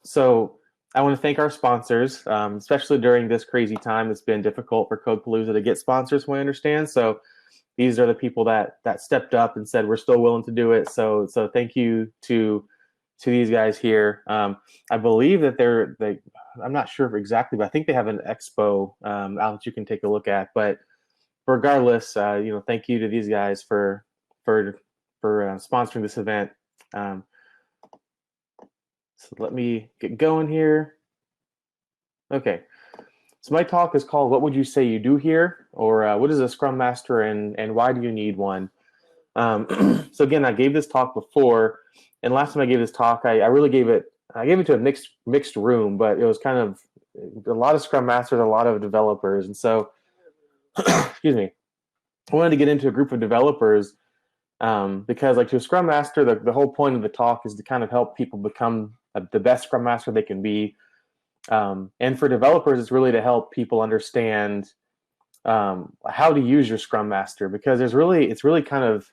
So I want to thank our sponsors, especially during this crazy time. It's been difficult for Code PaLOusa to get sponsors, from what I understand. So these are the people that stepped up and said we're still willing to do it. So thank you to these guys here. I believe that I'm not sure exactly, but I think they have an expo out that you can take a look at. But regardless, thank you to these guys for sponsoring this event. So let me get going here. Okay. So my talk is called "What Would You Say You Do Here?" or "What is a Scrum Master and why do you need one?" So again, I gave this talk before, and last time I gave this talk, I really gave it to a mixed room, but it was kind of a lot of Scrum Masters, a lot of developers, and so excuse me, I wanted to get into a group of developers because, like, to a Scrum Master, the whole point of the talk is to kind of help people become the best Scrum Master they can be. And for developers, it's really to help people understand how to use your Scrum Master, because it's really kind of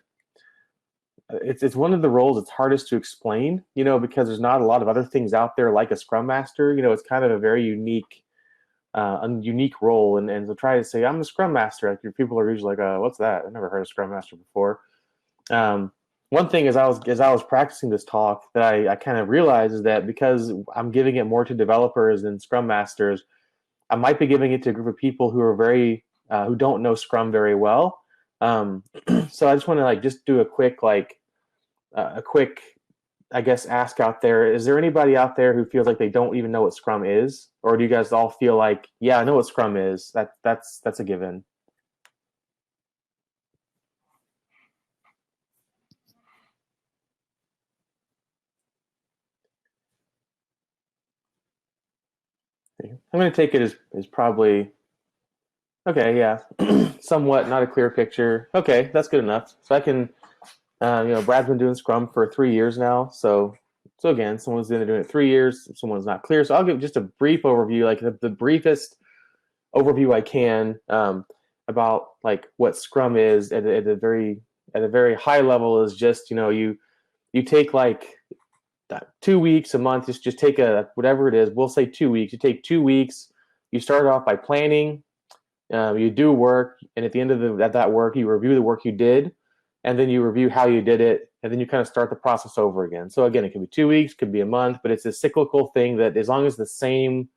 it's one of the roles it's hardest to explain, because there's not a lot of other things out there like a Scrum Master. It's kind of a very unique role, and to try to say I'm a Scrum Master, like, your people are usually like, what's that? I've never heard of Scrum Master before. One thing as I was practicing this talk that I kind of realized is that because I'm giving it more to developers than Scrum Masters, I might be giving it to a group of people who are who don't know Scrum very well. So I just want to just do a quick I guess ask out there. Is there anybody out there who feels like they don't even know what Scrum is, or do you guys all feel like, yeah, I know what Scrum is? That's a given. I'm going to take it as probably okay. Yeah, somewhat not a clear picture. Okay, that's good enough. So I can, Brad's been doing Scrum for 3 years now. So again, someone's been doing it 3 years. Someone's not clear. So I'll give just a brief overview, like the briefest overview I can, about like what Scrum is at a very high level. Is just, you take like 2 weeks, a month, just take whatever it is. We'll say 2 weeks. You take 2 weeks. You start off by planning. You do work, and at the end of that work, you review the work you did, and then you review how you did it, and then you kind of start the process over again. So again, it could be 2 weeks, could be a month, but it's a cyclical thing that, as long as the same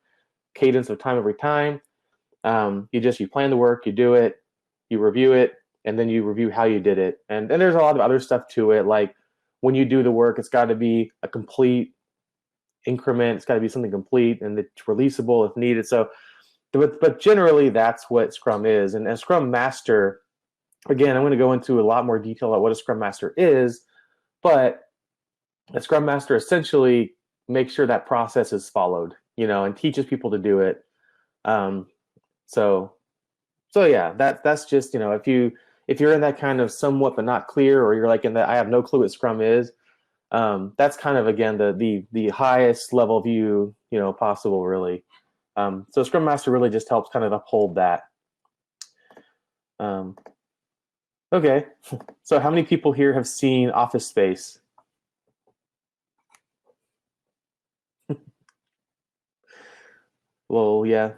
cadence of time every time, you plan the work, you do it, you review it, and then you review how you did it. And there's a lot of other stuff to it, like when you do the work, it's got to be a complete increment. It's got to be something complete, and it's releasable if needed. So but generally, that's what Scrum is. And as Scrum Master, again, I'm going to go into a lot more detail about what a Scrum Master is, but a Scrum Master essentially makes sure that process is followed, and teaches people to do it. So yeah, that's just, if you're in that kind of somewhat but not clear, or you're like in that I have no clue what Scrum is, that's kind of, again, the highest level view, possible, really. So Scrum Master really just helps kind of uphold that. Okay, so how many people here have seen Office Space? Well, yeah.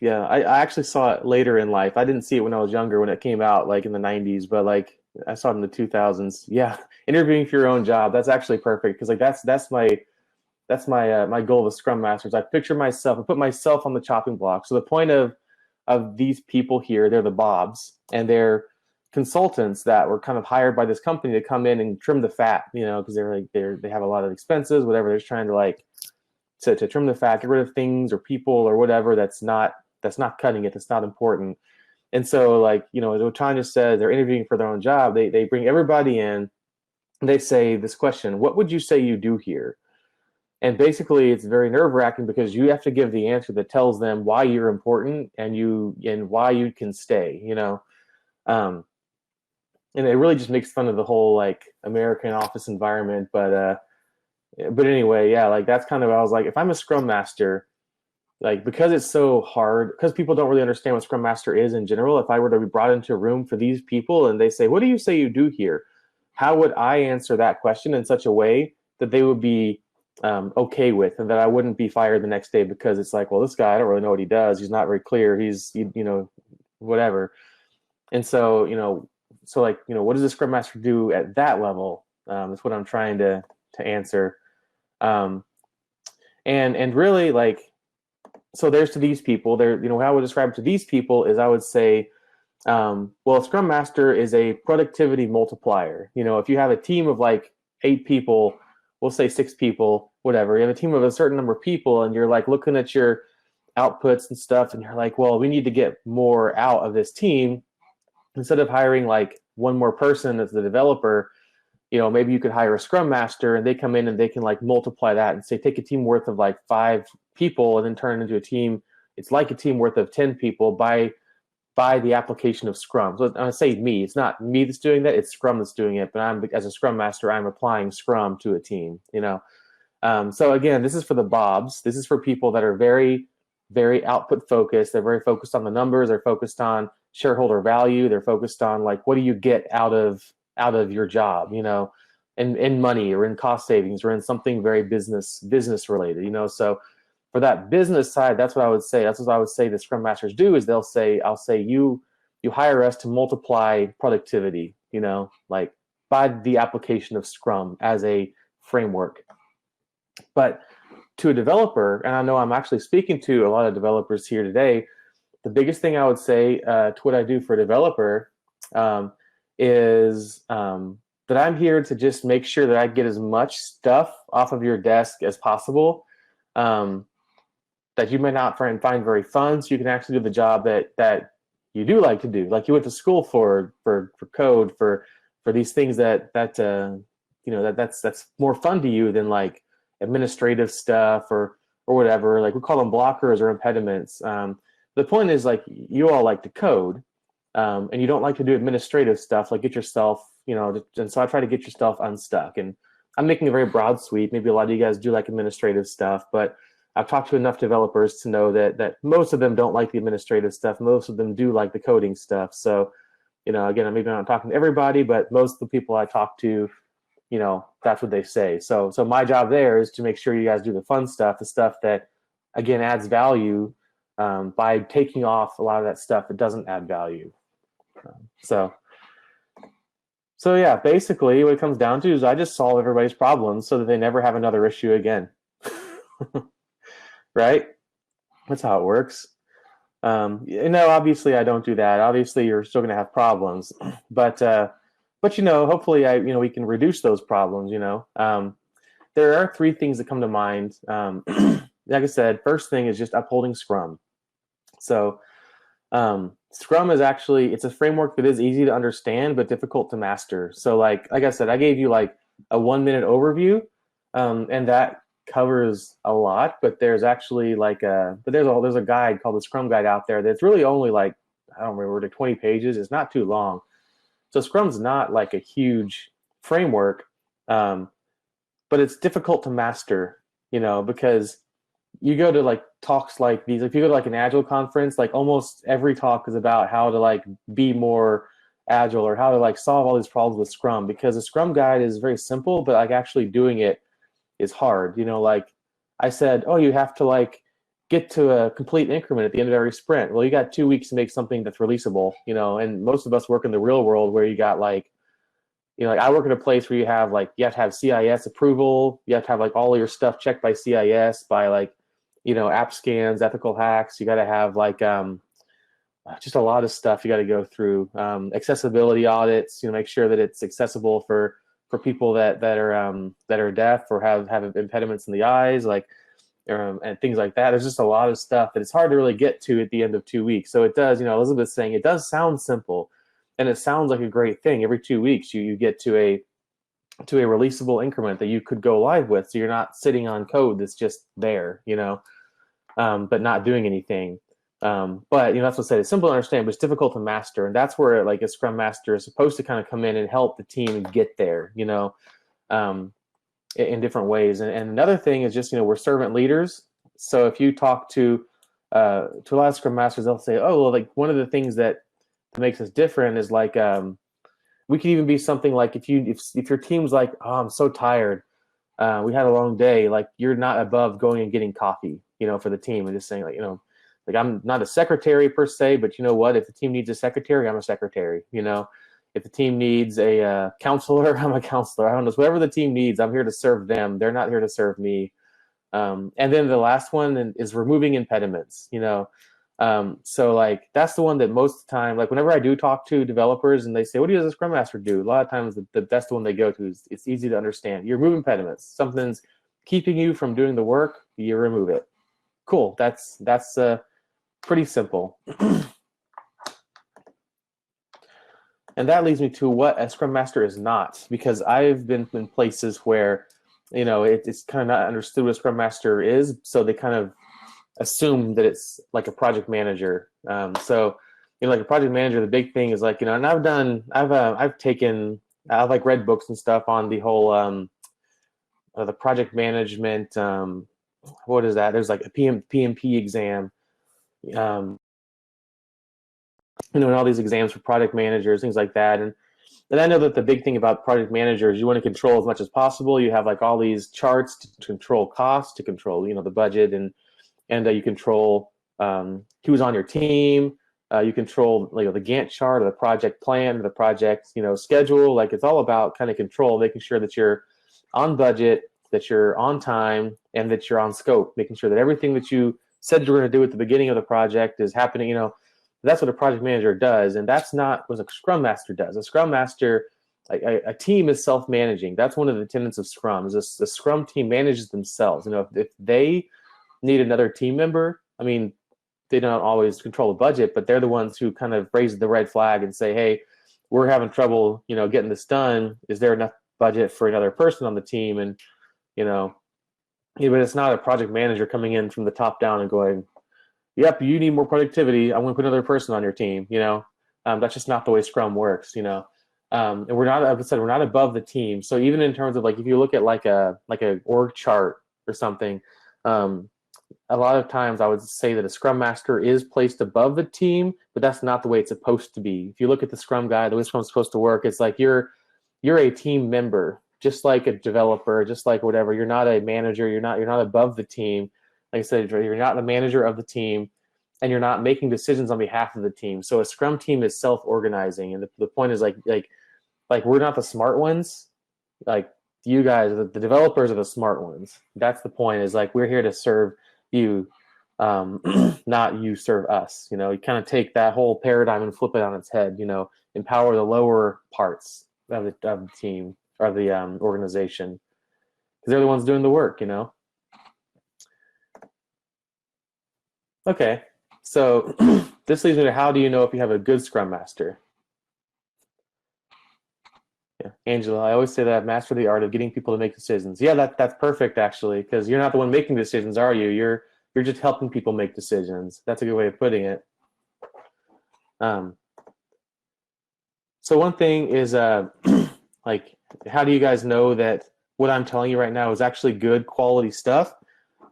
Yeah, I actually saw it later in life. I didn't see it when I was younger, when it came out, like in the 90s, but like I saw it in the 2000s. Yeah, interviewing for your own job, that's actually perfect, because like that's my goal with Scrum Masters. I put myself on the chopping block. So the point of these people here, they're the Bobs, and they're consultants that were kind of hired by this company to come in and trim the fat, because they have a lot of expenses, whatever. They're just trying to to trim the fat, get rid of things or people or whatever that's not cutting it, that's not important. And so, as Otanya said, they're interviewing for their own job. They bring everybody in, and they say this question: what would you say you do here? And basically, it's very nerve-wracking, because you have to give the answer that tells them why you're important and why you can stay. And it really just makes fun of the whole American office environment. But anyway, yeah, that's kind of, I was like, if I'm a Scrum Master, because it's so hard, because people don't really understand what Scrum Master is in general. If I were to be brought into a room for these people and they say, what do you say you do here? How would I answer that question in such a way that they would be okay with, and that I wouldn't be fired the next day because it's like, well, this guy, I don't really know what he does. He's not very clear. He's, whatever. And so, what does the Scrum Master do at that level? That's what I'm trying to answer. And really, like, so there's to these people. There, how I would describe it to these people is I would say, well, a Scrum Master is a productivity multiplier. If you have a team of like 8 people, we'll say 6 people, whatever. You have a team of a certain number of people, and you're like looking at your outputs and stuff, and you're like, well, we need to get more out of this team. Instead of hiring like one more person as the developer, maybe you could hire a Scrum Master, and they come in and they can like multiply that and say, take a team worth of like 5 people and then turn it into a team. It's like a team worth of 10 people by the application of Scrum. So I say me, it's not me that's doing that, it's Scrum that's doing it. But as a Scrum Master, I'm applying Scrum to a team, So again, this is for the Bobs. This is for people that are very, very output focused. They're very focused on the numbers. They're focused on shareholder value. They're focused on like, what do you get out of your job, in money or in cost savings or in something very business related, So for that business side, that's what I would say. That's what I would say the Scrum Masters do is I'll say you hire us to multiply productivity, like by the application of Scrum as a framework. But to a developer, and I know I'm actually speaking to a lot of developers here today, the biggest thing I would say to what I do for a developer is that I'm here to just make sure that I get as much stuff off of your desk as possible that you may not find very fun, so you can actually do the job that you do like to do, like you went to school for code, for these things that's more fun to you than like administrative stuff or whatever. Like we call them blockers or impediments. The point is, like, you all like to code, and you don't like to do administrative stuff, like get yourself, and so I try to get yourself unstuck. And I'm making a very broad sweep. Maybe a lot of you guys do like administrative stuff, but I've talked to enough developers to know that most of them don't like the administrative stuff. Most of them do like the coding stuff. So, again, maybe I'm not talking to everybody, but most of the people I talk to, that's what they say. So my job there is to make sure you guys do the fun stuff, the stuff that, again, adds value, by taking off a lot of that stuff that doesn't add value. So yeah, basically what it comes down to is I just solve everybody's problems so that they never have another issue again. Right? That's how it works. Obviously I don't do that. Obviously you're still going to have problems, but hopefully we can reduce those problems. There are 3 things that come to mind. Like I said, first thing is just upholding Scrum. So Scrum is actually, it's a framework that is easy to understand but difficult to master. So like I said, I gave you like a 1-minute overview, and that covers a lot, but there's actually like there's a guide called the Scrum Guide out there that's really only like, I don't remember, like 20 pages. It's not too long. So Scrum's not like a huge framework, but it's difficult to master, because you go to like talks like these. If you go to like an Agile conference, like almost every talk is about how to like be more Agile or how to like solve all these problems with Scrum, because the Scrum Guide is very simple, but like actually doing it is hard. Like I said, oh, you have to like get to a complete increment at the end of every sprint. Well, you got 2 weeks to make something that's releasable, and most of us work in the real world where you got like, like I work in a place where you have to have CIS approval. You have to have like all of your stuff checked by CIS, by like, app scans, ethical hacks. You got to have like just a lot of stuff you got to go through. Accessibility audits, make sure that it's accessible for people that are deaf or have impediments in the eyes, like and things like that. There's just a lot of stuff that it's hard to really get to at the end of 2 weeks. So it does, Elizabeth's saying it does sound simple, and it sounds like a great thing. Every 2 weeks you get to a releasable increment that you could go live with, so you're not sitting on code that's just there, but not doing anything. But that's what I said. It's simple to understand, but it's difficult to master, and that's where like a Scrum Master is supposed to kind of come in and help the team get there, in different ways. And another thing is just, we're servant leaders. So if you talk to a lot of Scrum Masters, they'll say, oh, well, like one of the things that makes us different is like we could even be something like if your team's like, oh, I'm so tired, we had a long day. Like, you're not above going and getting coffee, for the team, and just saying, like, like, I'm not a secretary per se, but you know what? If the team needs a secretary, I'm a secretary. If the team needs a counselor, I'm a counselor. I don't know. Whatever the team needs, I'm here to serve them. They're not here to serve me. And then the last one is removing impediments. So like, that's the one that most of the time, like, whenever I do talk to developers and they say, what does a Scrum Master do? A lot of times that's the one they go to. It's easy to understand. You remove impediments. Something's keeping you from doing the work, you remove it. Cool. That's pretty simple. And that leads me to what a Scrum Master is not, because I've been in places where, it's kind of not understood what a Scrum Master is, so they kind of assume that it's like a project manager. So, like a project manager, the big thing is like, and I've like read books and stuff on the whole the project management. What is that? There's like a PMP exam. And all these exams for project managers, things like that. And I know that the big thing about project managers, you want to control as much as possible. You have like all these charts to control costs, to control, the budget, and you control who's on your team. You control the Gantt chart, or the project plan, or the project schedule. Like, it's all about kind of control, making sure that you're on budget, that you're on time, and that you're on scope, making sure that everything that you said you were going to do at the beginning of the project is happening. That's what a project manager does, and that's not what a Scrum Master does. A Scrum Master, a team is self-managing. That's one of the tenets of Scrum. Is the Scrum team manages themselves. If they need another team member, I mean, they don't always control the budget, but they're the ones who kind of raise the red flag and say, hey, we're having trouble, getting this done. Is there enough budget for another person on the team? And, but it's not a project manager coming in from the top down and going, yep, you need more productivity, I'm going to put another person on your team. That's just not the way Scrum works. And we're not, as I said, we're not above the team. So even in terms of, like, if you look at like a org chart or something, a lot of times I would say that a Scrum Master is placed above the team, but that's not the way it's supposed to be. If you look at the Scrum guide, the way Scrum's supposed to work, it's like you're a team member, just like a developer, just like whatever. You're not a manager. You're not above the team. Like I said, you're not the manager of the team, and you're not making decisions on behalf of the team. So a Scrum team is self-organizing, and the point is like we're not the smart ones. Like, you guys, the developers are the smart ones. That's the point. Is like, we're here to serve you, not you serve us. You kind of take that whole paradigm and flip it on its head. Empower the lower parts of the team, or the organization, because they're the ones doing the work. Okay, so this leads me to, how do you know if you have a good Scrum Master? Yeah, Angela, I always say that I've mastered the art of getting people to make decisions. Yeah, that's perfect, actually, because you're not the one making decisions, are you? You're just helping people make decisions. That's a good way of putting it. So one thing is, like, how do you guys know that what I'm telling you right now is actually good quality stuff?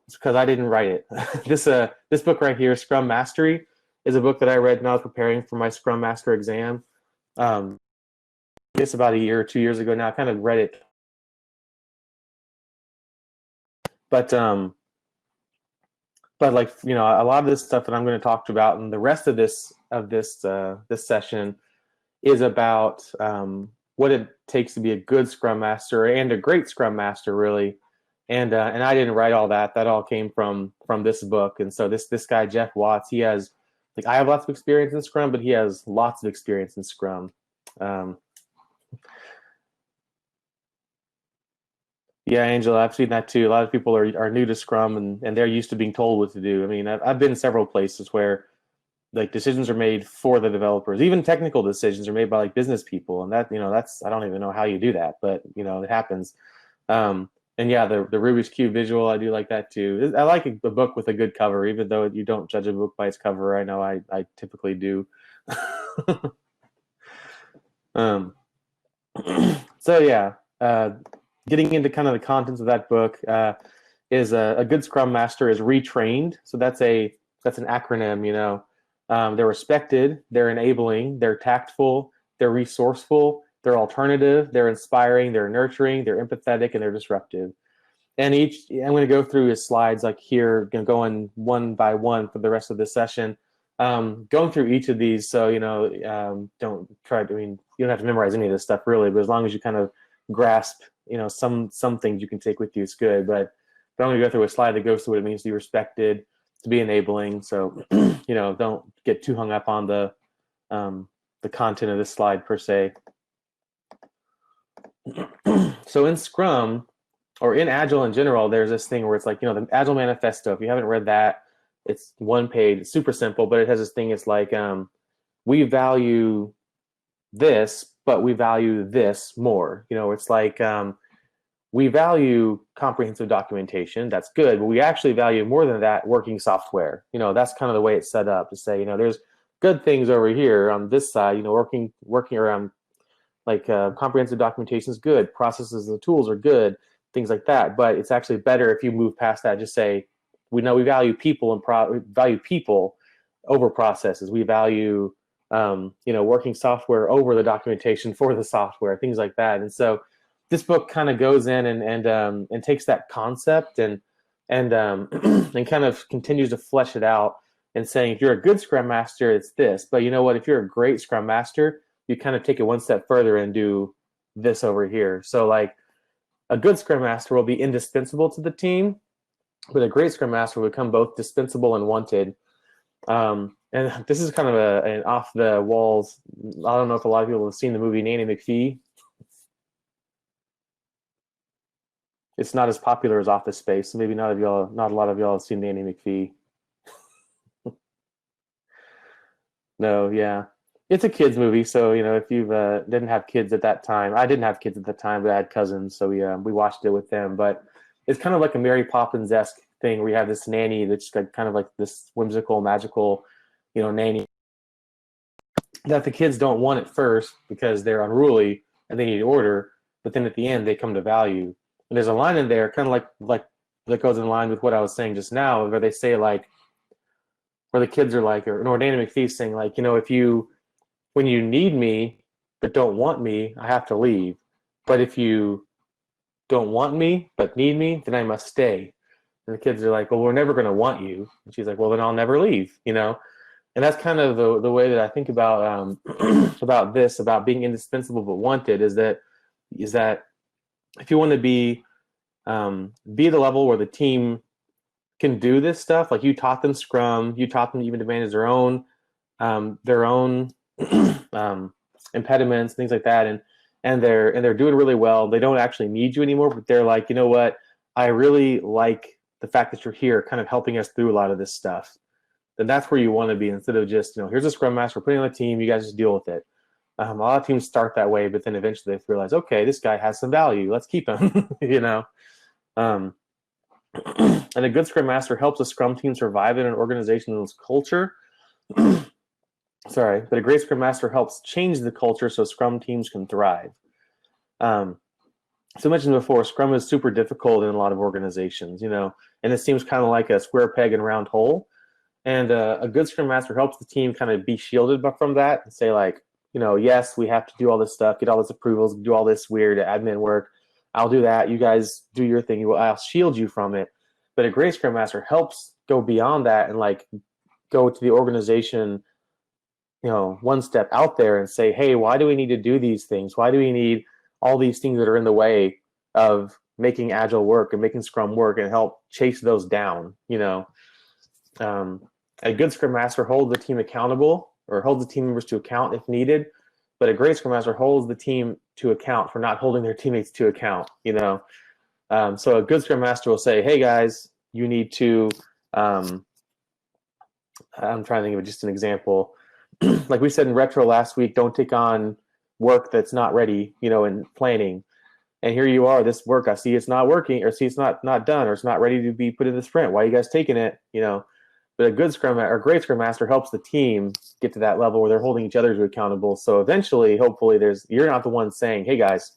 It's because I didn't write it. This book right here, Scrum Mastery, is a book that I read when I was preparing for my Scrum Master exam. I guess about a year or 2 years ago now. I kind of read it, but like, a lot of this stuff that I'm going to talk about, and the rest of this session, is about what it takes to be a good Scrum Master and a great Scrum Master, really. And I didn't write all that. That all came from this book. And so this guy, Jeff Watts, he has, like, I have lots of experience in Scrum, but he has lots of experience in Scrum. Yeah, Angela, I've seen that too. A lot of people are new to Scrum, and they're used to being told what to do. I mean, I've been in several places where, like, decisions are made for the developers. Even technical decisions are made by, like, business people, and that's, I don't even know how you do that, but it happens. And yeah, the Rubik's Cube visual, I do like that too. I like a book with a good cover, even though you don't judge a book by its cover. I know I typically do. So yeah, getting into kind of the contents of that book, is a good Scrum Master is retrained. So that's an acronym. They're respected, they're enabling, they're tactful, they're resourceful, they're alternative, they're inspiring, they're nurturing, they're empathetic, and they're disruptive. And I'm going to go through his slides like here, going one by one for the rest of the session. Going through each of these, so don't try to. I mean, you don't have to memorize any of this stuff really, but as long as you kind of grasp, some things you can take with you, it's good. But I'm going to go through a slide that goes through what it means to be respected, to be enabling. So don't get too hung up on the content of this slide per se. So in Scrum, or in Agile in general, there's this thing where it's like, the Agile Manifesto. If you haven't read that, it's one page. It's super simple, but it has this thing. It's like, we value this, but we value this more. It's like, we value comprehensive documentation. That's good, but we actually value more than that working software. That's kind of the way it's set up to say, there's good things over here on this side. Working around like comprehensive documentation is good. Processes and tools are good. Things like that. But it's actually better if you move past that. Just say, we value people and value people over processes. We value working software over the documentation for the software, things like that. And so this book kind of goes in and takes that concept and kind of continues to flesh it out and saying, if you're a good Scrum Master, it's this. But you know what? If you're a great Scrum Master, you kind of take it one step further and do this over here. So like a good Scrum Master will be indispensable to the team, but a great Scrum Master will become both dispensable and wanted. And this is kind of an off the walls. I don't know if a lot of people have seen the movie Nanny McPhee. It's not as popular as Office Space, so maybe not a lot of y'all have seen Nanny McPhee. No, yeah. It's a kids movie, so if you didn't have kids at that time, I didn't have kids at the time, but I had cousins, so we watched it with them. But it's kind of like a Mary Poppins-esque thing where you have this nanny that's kind of like this whimsical, magical, nanny that the kids don't want at first because they're unruly and they need order, but then at the end they come to value. And there's a line in there, kind of like that goes in line with what I was saying just now, where they say like, where the kids are like, or Nanny McPhee's saying like, when you need me but don't want me, I have to leave. But if you don't want me but need me, then I must stay. And the kids are like, well, we're never going to want you. And she's like, well, then I'll never leave, And that's kind of the way that I think about about being indispensable but wanted, is that if you want to be the level where the team can do this stuff, like you taught them Scrum, you taught them even to manage their own impediments, things like that, and they're doing really well. They don't actually need you anymore, but they're like, you know what? I really like the fact that you're here, kind of helping us through a lot of this stuff. Then that's where you want to be, instead of just, here's a Scrum Master, we're putting on the team, you guys just deal with it. A lot of teams start that way, but then eventually they realize, okay, this guy has some value, let's keep him. And a good Scrum Master helps a Scrum team survive in an organization's culture. Sorry, but a great Scrum Master helps change the culture so Scrum teams can thrive. So I mentioned before, Scrum is super difficult in a lot of organizations, and it seems kind of like a square peg and round hole. And a good Scrum Master helps the team kind of be shielded from that and say like, yes, we have to do all this stuff, get all this approvals, do all this weird admin work. I'll do that. You guys do your thing. I'll shield you from it. But a great Scrum Master helps go beyond that and like go to the organization, one step out there and say, hey, why do we need to do these things? Why do we need all these things that are in the way of making Agile work and making Scrum work, and help chase those down? A good Scrum Master holds the team accountable, or holds the team members to account if needed. But a great Scrum Master holds the team to account for not holding their teammates to account. So a good Scrum Master will say, hey guys, you need to, I'm trying to think of just an example. Like we said in retro last week, don't take on work that's not ready, in planning. And here you are, this work, I see it's not working, or see it's not done, or it's not ready to be put in the sprint. Why are you guys taking it? But a good Scrum or great Scrum Master helps the team get to that level where they're holding each other to accountable. So eventually, hopefully, you're not the one saying, hey guys,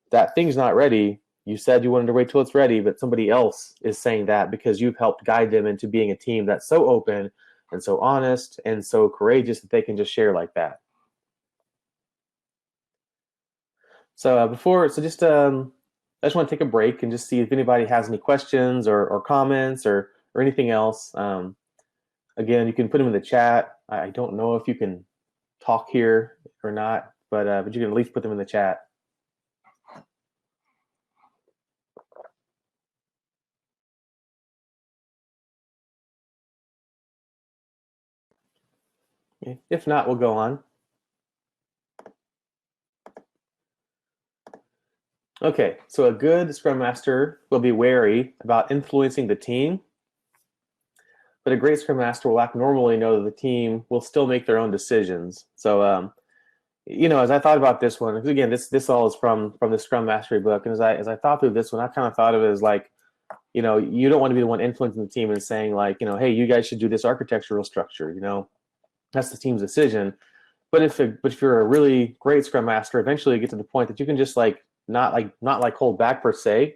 that thing's not ready. You said you wanted to wait till it's ready, but somebody else is saying that because you've helped guide them into being a team that's so open and so honest and so courageous that they can just share like that. So just I just want to take a break and just see if anybody has any questions or comments or anything else. Again, you can put them in the chat. I don't know if you can talk here or not, but you can at least put them in the chat. Okay. If not, we'll go on. Okay, so a good Scrum Master will be wary about influencing the team, but a great Scrum Master will act normally, know that the team will still make their own decisions. So, you know, as I thought about this one, because again, this all is from the Scrum Mastery book, and as I thought through this one, I kind of thought of it as like, you know, you don't want to be the one influencing the team and saying like, you know, hey, you guys should do this architectural structure. You know, that's the team's decision. But if you're a really great Scrum Master, eventually you get to the point that you can just like not hold back per se,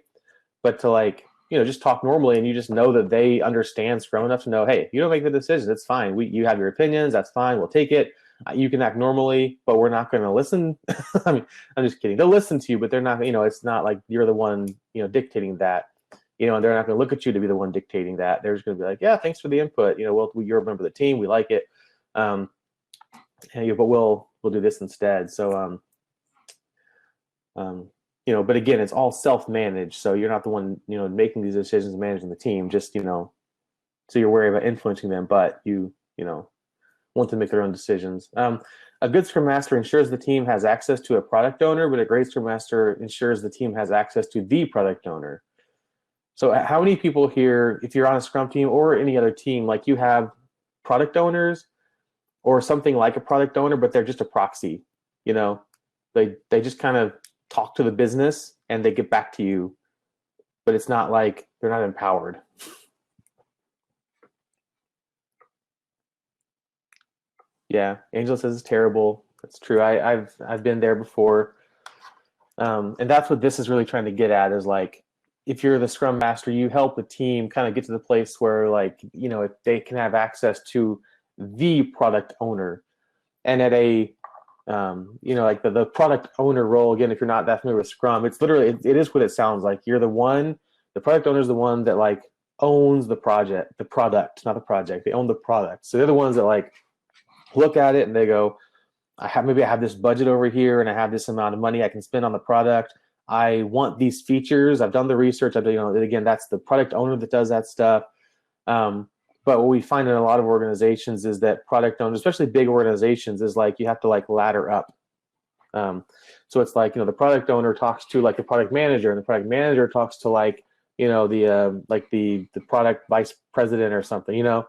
but to like, you know, just talk normally, and you just know that they understand Scrum enough to know, hey, you don't make the decision, it's fine. You have your opinions, that's fine. We'll take it. You can act normally, but we're not going to listen. I mean, I'm just kidding. They'll listen to you, but they're not. You know, it's not like you're the one, you know, dictating that. You know, and they're not going to look at you to be the one dictating that. They're just going to be like, yeah, thanks for the input. You know, well, you're a member of the team. We like it. And, but we'll do this instead. So, you know, but again, it's all self-managed. So you're not the one, you know, making these decisions, managing the team. Just, you know, so you're wary about influencing them, but you know, want to make their own decisions. A good Scrum Master ensures the team has access to a product owner, but a great Scrum Master ensures the team has access to the product owner. So how many people here, if you're on a Scrum team or any other team, like you have product owners or something like a product owner, but they're just a proxy, you know, they just kind of talk to the business and they get back to you, but it's not like they're not empowered. Yeah, Angela says it's terrible. That's true. I've been there before, and that's what this is really trying to get at. Is like, if you're the Scrum Master, you help the team kind of get to the place where, like, you know, if they can have access to the product owner, and at a you know, like the product owner role, again, if you're not that familiar with Scrum, it's literally, it is what it sounds like. You're the one, the product owner is the one that like owns the product, not the project. They own the product. So they're the ones that like look at it and they go, maybe I have this budget over here and I have this amount of money I can spend on the product. I want these features. I've done the research. You know, again, that's the product owner that does that stuff. But what we find in a lot of organizations is that product owners, especially big organizations, is like you have to like ladder up. So it's like, you know, the product owner talks to like the product manager, and the product manager talks to like, you know, the product vice president or something. You know,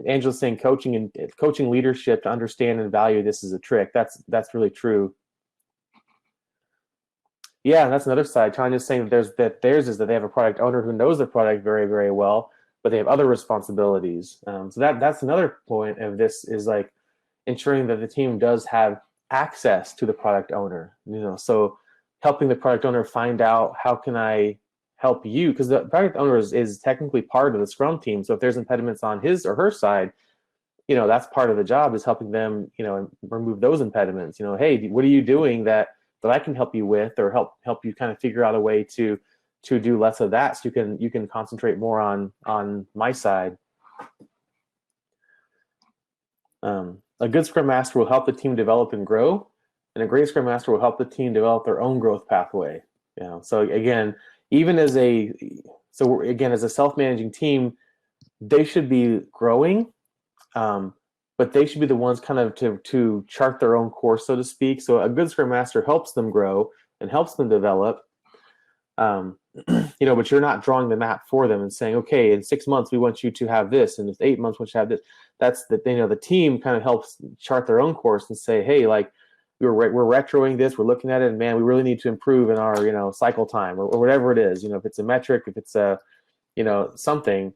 Angela's saying coaching leadership to understand and value this is a trick. That's really true. Yeah, and that's another side. Tanya's saying that theirs is that they have a product owner who knows the product very, very well, but they have other responsibilities. So that's another point of this, is like ensuring that the team does have access to the product owner. You know, so helping the product owner find out, how can I help you? Because the product owner is technically part of the Scrum team. So if there's impediments on his or her side, you know, that's part of the job, is helping them, you know, remove those impediments. You know, hey, what are you doing that I can help you with, or help you kind of figure out a way to do less of that, so you can concentrate more on my side. A good Scrum Master will help the team develop and grow, and a great Scrum Master will help the team develop their own growth pathway. You know, so again, as a self-managing team, they should be growing, but they should be the ones kind of to chart their own course, so to speak. So a good Scrum Master helps them grow and helps them develop. You know, but you're not drawing the map for them and saying, okay, in 6 months we want you to have this, and in 8 months we want you to have this. That's the, you know, the team kind of helps chart their own course and say, hey, like we're retroing this, we're looking at it, and man, we really need to improve in our, you know, cycle time, or whatever it is. You know, if it's a metric, if it's a, you know, something,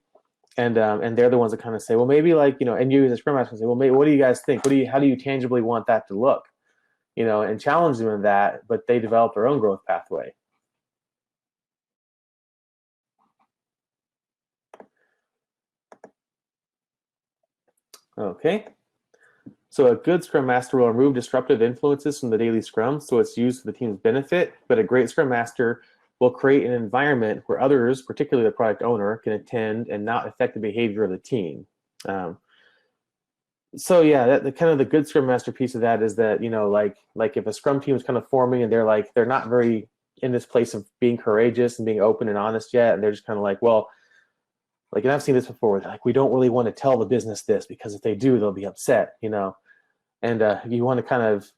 and they're the ones that kind of say, well, maybe, like, you know, and you as a Scrum Master say, well, maybe, what do you guys think? How do you tangibly want that to look? You know, and challenge them in that, but they develop their own growth pathway. Okay, so a good Scrum Master will remove disruptive influences from the daily Scrum, so it's used for the team's benefit, but a great Scrum Master will create an environment where others, particularly the product owner, can attend and not affect the behavior of the team. So yeah, the kind of the good Scrum Master piece of that is that, like if a Scrum team is kind of forming and they're not very in this place of being courageous and being open and honest yet, and they're just kind of like, well, like, and I've seen this before, like, we don't really want to tell the business this because if they do, they'll be upset, and you want to kind of,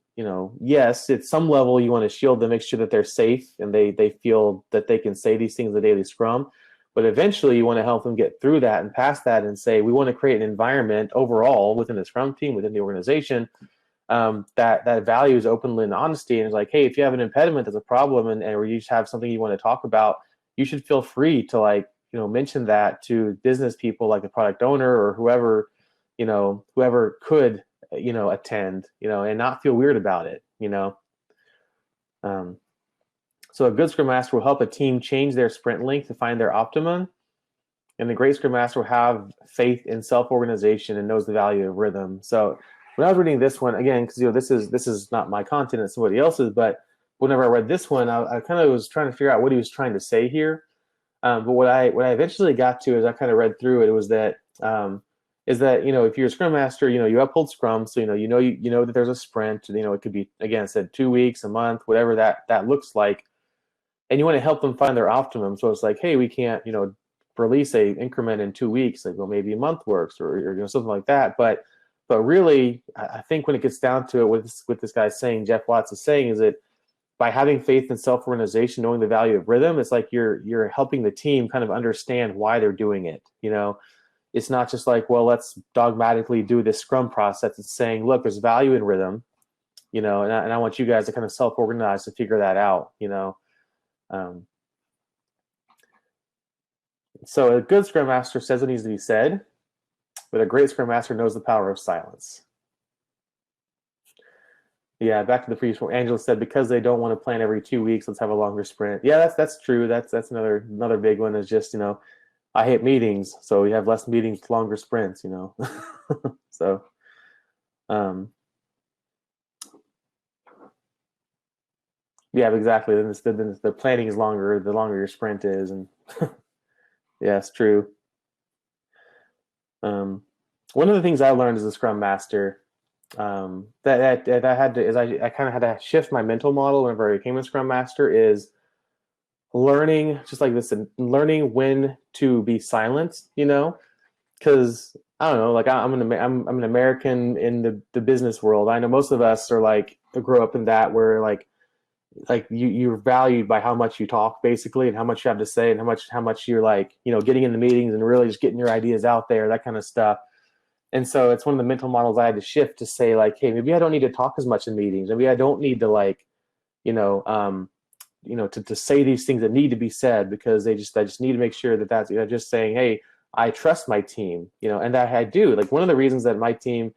yes, at some level you want to shield them, make sure that they're safe and they feel that they can say these things in the daily Scrum. But eventually you want to help them get through that and past that and say, we want to create an environment overall within the Scrum team, within the organization, that values openly and honesty. And it's like, hey, if you have an impediment that's a problem or you just have something you want to talk about, you should feel free to mention that to business people like the product owner or whoever could, attend, and not feel weird about it, So a good Scrum Master will help a team change their sprint length to find their optimum. And the great Scrum Master will have faith in self-organization and knows the value of rhythm. So when I was reading this one, again, because this is not my content, it's somebody else's, but whenever I read this one, I kind of was trying to figure out what he was trying to say here. But what I eventually got to, as I kind of read through it, was that if you're a Scrum Master, you uphold Scrum, so you know that there's a sprint. It could be, again, I said 2 weeks, a month, whatever that looks like. And you want to help them find their optimum. So it's like, hey, we can't, release a increment in 2 weeks. Like, well, maybe a month works, or something like that. But really, I think when it gets down to it, what this guy's saying, Jeff Watts is saying, is that by having faith in self-organization, knowing the value of rhythm, it's like you're helping the team kind of understand why they're doing it. It's not just like, well, let's dogmatically do this Scrum process. It's saying, look, there's value in rhythm, and I want you guys to kind of self-organize to figure that out, So a good Scrum Master says what needs to be said, but a great Scrum Master knows the power of silence. Yeah, back to the previous one. Angela said, because they don't want to plan every 2 weeks, let's have a longer sprint. Yeah, that's true. That's another big one, is just, I hate meetings, so we have less meetings, longer sprints, So yeah, exactly. Then the planning is longer, the longer your sprint is, and yeah, it's true. One of the things I learned as a Scrum Master that I had to, is I kind of had to shift my mental model whenever I became a Scrum Master, is learning, just like this, learning when to be silent, because I don't know, like I'm an American in the business world. I know most of us are like grow up in that, where like you're valued by how much you talk, basically, and how much you have to say, and how much you're like, getting in the meetings and really just getting your ideas out there, that kind of stuff. And so it's one of the mental models I had to shift to say, like, hey, maybe I don't need to talk as much in meetings. Maybe I don't need to, like, to say these things that need to be said, because I just need to make sure that that's, just saying, hey, I trust my team, and that I do. Like, one of the reasons that my team,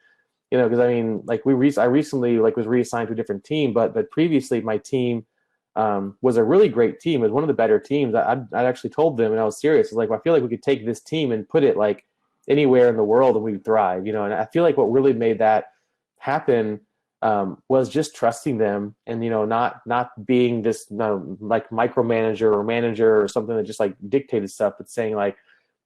because I mean, like, I recently was reassigned to a different team, but previously my team was a really great team. It was one of the better teams. I'd actually told them, and I was serious. I was like, well, I feel like we could take this team and put it like anywhere in the world and we'd thrive, and I feel like what really made that happen was just trusting them, and not being this like micromanager or manager or something that just like dictated stuff, but saying, like,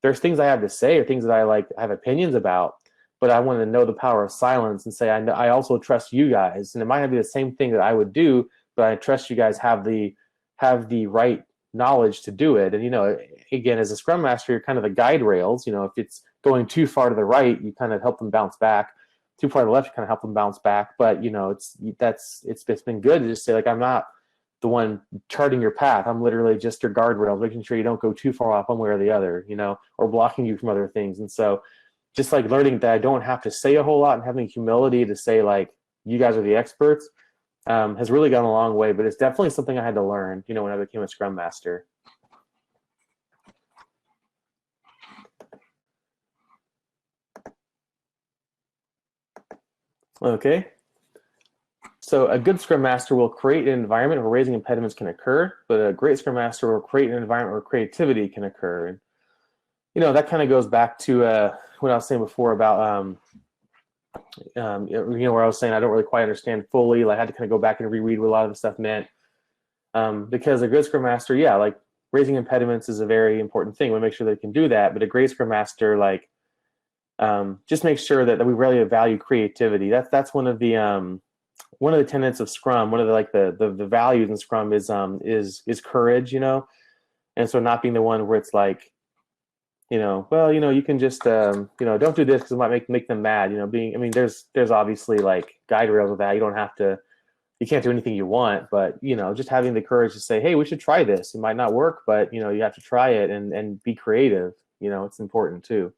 there's things I have to say or things that I have opinions about, but I want to know the power of silence and say, I also trust you guys, and it might not be the same thing that I would do, but I trust you guys have the right knowledge to do it. And again, as a Scrum Master, you're kind of the guide rails. If it's going too far to the right, you kind of help them bounce back. Too far to the left, you kind of help them bounce back. But it's been good to just say, like, I'm not the one charting your path. I'm literally just your guardrails, making sure you don't go too far off one way or the other, or blocking you from other things. And so just like learning that I don't have to say a whole lot and having humility to say, like, you guys are the experts, has really gone a long way. But it's definitely something I had to learn, when I became a Scrum Master. Okay. So a good Scrum Master will create an environment where raising impediments can occur, but a great Scrum Master will create an environment where creativity can occur. And that kind of goes back to what I was saying before about where I was saying I don't really quite understand fully. Like, I had to kind of go back and reread what a lot of the stuff meant. Because a good Scrum Master, yeah, like raising impediments is a very important thing. We make sure they can do that, but a great Scrum Master, like, just make sure that we really value creativity. That's one of the tenets of Scrum. One of the values in Scrum is courage, and so not being the one where it's like, well, you can just don't do this because it might make them mad. There's obviously like guide rails with that. You can't do anything you want, but just having the courage to say, hey, we should try this. It might not work, but you have to try it and be creative. It's important too.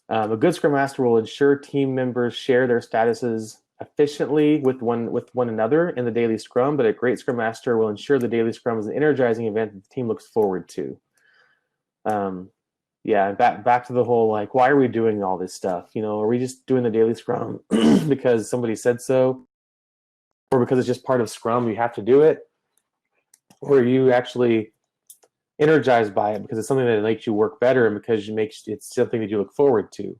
A good Scrum Master will ensure team members share their statuses efficiently with one another in the daily Scrum, but a great Scrum Master will ensure the daily Scrum is an energizing event that the team looks forward to. Yeah, back to the whole, like, why are we doing all this stuff? Are we just doing the daily Scrum because somebody said so, or because it's just part of Scrum, you have to do it, or are you actually energized by it because it's something that makes you work better and because it's something that you look forward to?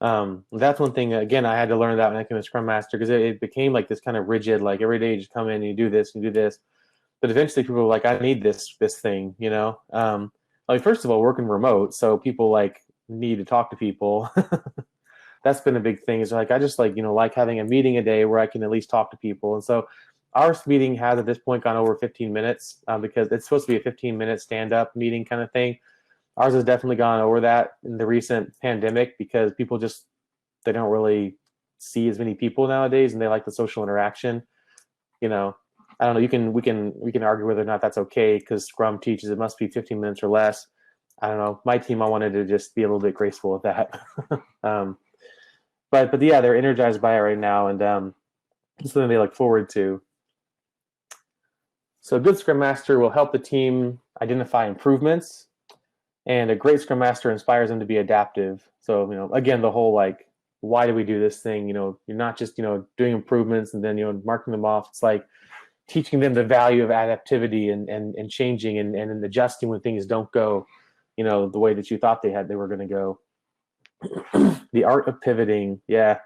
That's one thing, again, I had to learn that when I became a Scrum Master, because it became like this kind of rigid, like every day you just come in and you do this and you do this. But eventually people were like, I need this thing, like, first of all, working remote, so people like need to talk to people. That's been a big thing. Is like, I just like having a meeting a day where I can at least talk to people. And so our meeting has at this point gone over 15 minutes because it's supposed to be a 15-minute stand-up meeting kind of thing. Ours has definitely gone over that in the recent pandemic because people they don't really see as many people nowadays, and they like the social interaction. I don't know. We can argue whether or not that's okay because Scrum teaches it must be 15 minutes or less. I don't know. My team, I wanted to just be a little bit graceful with that. But yeah, they're energized by it right now, and it's something they look forward to. So a good Scrum Master will help the team identify improvements, and a great Scrum Master inspires them to be adaptive. So again, the whole like, why do we do this thing? You're not just doing improvements and then marking them off. It's like teaching them the value of adaptivity and changing and adjusting when things don't go the way that you thought they were going to go. The art of pivoting, yeah.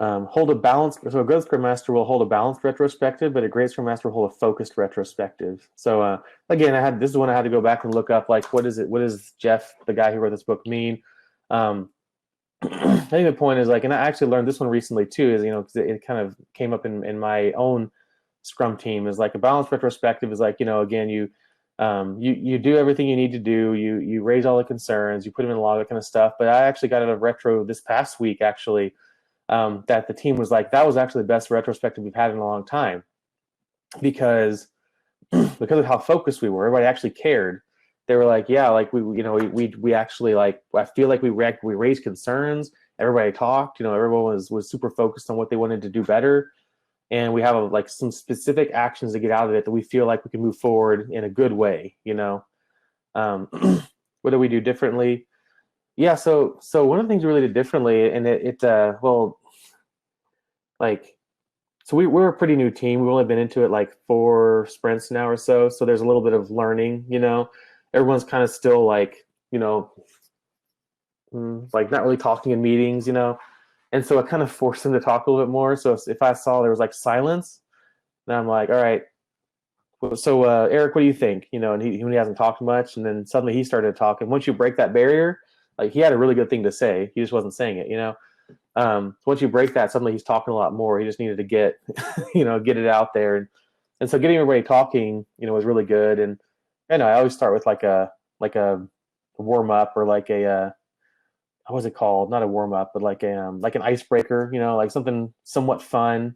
Hold a balanced. So a good Scrum Master will hold a balanced retrospective, but a great Scrum Master will hold a focused retrospective. So again, this is when I had to go back and look up, like, what does Jeff, the guy who wrote this book, mean? I think the point is, like, and I actually learned this one recently too, is because it kind of came up in my own Scrum team, is like a balanced retrospective is like, again, you do everything you need to do, you raise all the concerns, you put them in a log, that kind of stuff. But I actually got out of retro this past week, actually, that the team was like, that was actually the best retrospective we've had in a long time, because of how focused we were. Everybody actually cared. They were like, yeah, like we actually, like, I feel like we raised concerns. Everybody talked. Everyone was super focused on what they wanted to do better, and we have like some specific actions to get out of it that we feel like we can move forward in a good way. What do we do differently? Yeah, so one of the things we really did differently, and we're a pretty new team. We've only been into it like 4 sprints now or so. So there's a little bit of learning, Everyone's kind of still like, like not really talking in meetings, And so it kind of forced them to talk a little bit more. So if I saw there was like silence, then I'm like, all right, so Eric, what do you think? And he hasn't talked much, and then suddenly he started talking. Once you break that barrier, like, he had a really good thing to say, he just wasn't saying it, Once you break that, suddenly he's talking a lot more. He just needed to get get it out there, and so getting everybody talking was really good. And I always start with like a warm up, or like a what was it called, not a warm up, but like an icebreaker, like something somewhat fun.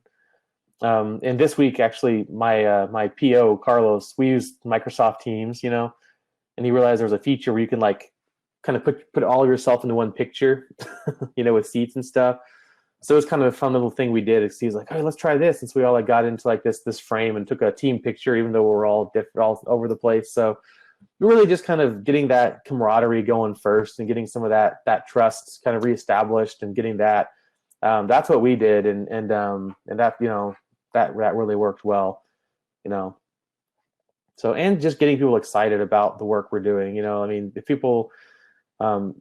And this week, actually, my PO Carlos, we used Microsoft Teams, and he realized there was a feature where you can like kind of put all of yourself into one picture, with seats and stuff. So it was kind of a fun little thing we did. He's like, hey, let's try this. And so we all like got into like this frame and took a team picture, even though we're all different, all over the place. So we're really just kind of getting that camaraderie going first, and getting some of that trust kind of reestablished, and getting that. That's what we did, and that that really worked well, So, and just getting people excited about the work we're doing. If people,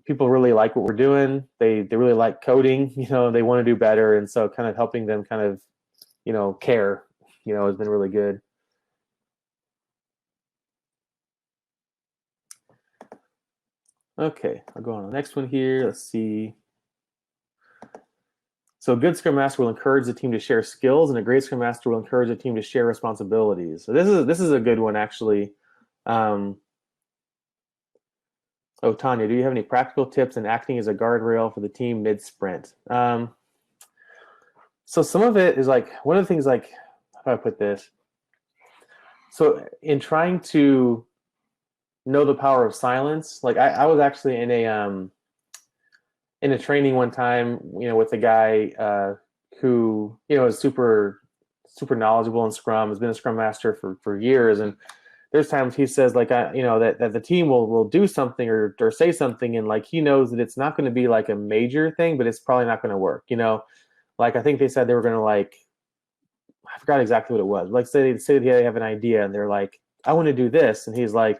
people really like what we're doing. They really like coding, they want to do better. And so kind of helping them kind of, care, has been really good. Okay, I'll go on to the next one here. Let's see. So a good Scrum Master will encourage the team to share skills, and a great Scrum Master will encourage the team to share responsibilities. So this is a good one, actually. Oh, Tanya, do you have any practical tips in acting as a guardrail for the team mid-sprint? So some of it is like, one of the things, like, how do I put this? So in trying to know the power of silence, like I was actually in a training one time, with a guy who, is super knowledgeable in Scrum, has been a Scrum Master for years, and there's times he says, like, that the team will do something or say something, and like he knows that it's not going to be like a major thing, but it's probably not going to work. Like I think they said they were going to, like, I forgot exactly what it was. Like say they have an idea and they're like, I want to do this, and he's like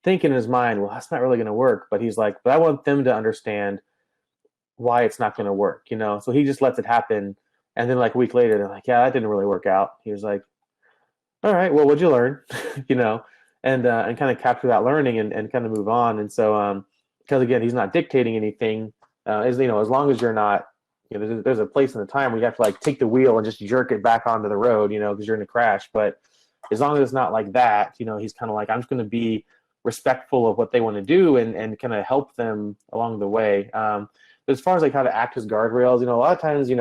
thinking in his mind, well, that's not really going to work. But he's like, but I want them to understand why it's not going to work. So he just lets it happen, and then like a week later they're like, yeah, that didn't really work out. He was like, all right, well, what'd you learn? And kind of capture that learning and kind of move on. And so because again, he's not dictating anything. As long as you're not, there's a place in the time where you have to like take the wheel and just jerk it back onto the road, because you're in a crash. But as long as it's not like that, he's kind of like, I'm just going to be respectful of what they want to do and kind of help them along the way. But as far as like how to act as guardrails, a lot of times,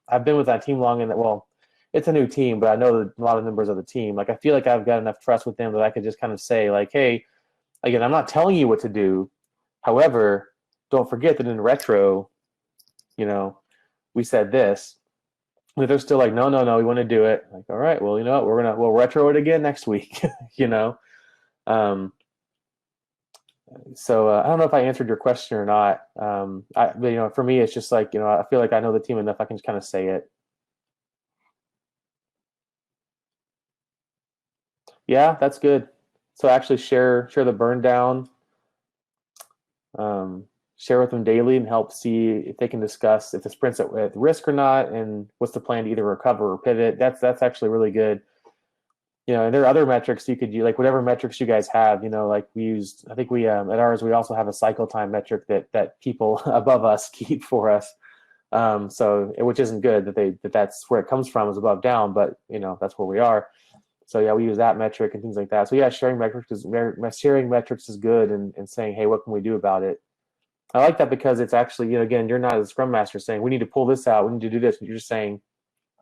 I've been with that team long, and well, it's a new team, but I know a lot of members of the team. Like I feel like I've got enough trust with them that I could just kind of say like, hey, again, I'm not telling you what to do. However, don't forget that in retro, we said this. But they're still like, no, we want to do it. Like, all right, well, what, we'll retro it again next week. So I don't know if I answered your question or not. But, for me, it's just like, I feel like I know the team enough. I can just kind of say it. Yeah, that's good. So actually share the burn down, share with them daily, and help see if they can discuss if the sprint's at risk or not, and what's the plan to either recover or pivot. That's actually really good. And there are other metrics you could use, like whatever metrics you guys have. Like we used, I think we at ours we also have a cycle time metric that people above us keep for us. So which isn't good that's where it comes from, is above down, but that's where we are. So yeah, we use that metric and things like that. So yeah, sharing metrics is good, and saying, hey, what can we do about it? I like that because it's actually, again, you're not a Scrum Master saying we need to pull this out, we need to do this. You're just saying,